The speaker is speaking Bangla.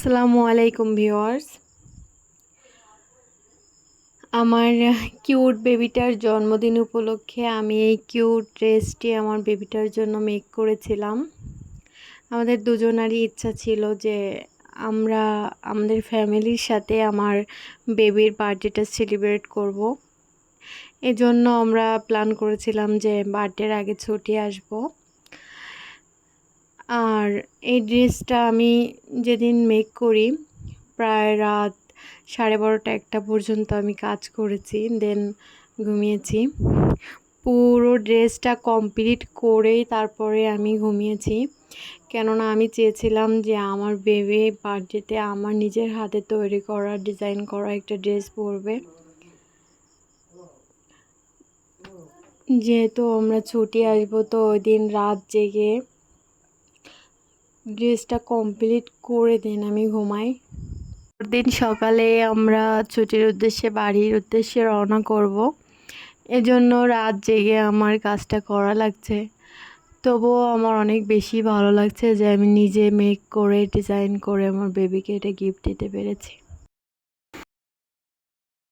আসসালামু আলাইকুম ভিউয়ার্স। আমার কিউট বেবিটার জন্মদিন উপলক্ষে আমি এই কিউট ড্রেসটি আমার বেবিটার জন্য মেক করেছিলাম। আমাদের দুজনারই ইচ্ছা ছিল যে আমরা আমাদের ফ্যামিলির সাথে আমার বেবির বার্থডেটা সেলিব্রেট করব। এজন্য আমরা প্ল্যান করেছিলাম যে বার্থডের আগে ছুটি আসব। আর এই ড্রেসটা আমি যেদিন মেক করি প্রায় রাত 12:30 একটা পর্যন্ত আমি কাজ করেছি, দেন ঘুমিয়েছি। পুরো ড্রেসটা কমপ্লিট করেই তারপরে আমি ঘুমিয়েছি, কেননা আমি চেয়েছিলাম যে আমার বেবি বার্থডেতে আমার নিজের হাতে তৈরি করা ডিজাইন করা একটা ড্রেস পরবে। যেহেতু আমরা ছুটি আসবো তো ওই দিন রাত জেগে ড্রেসটা কমপ্লিট করে দেন আমি ঘুমাই। পরদিন সকালে আমরা ছুটির উদ্দেশ্যে বাড়ির উদ্দেশ্যে রওনা করব। এজন্য রাত জেগে আমার কাজটা করা লাগছে। তবুও আমার অনেক বেশি ভালো লাগছে যে আমি নিজে মেক করে ডিজাইন করে আমার বেবিকে এটা গিফট দিতে পেরেছি।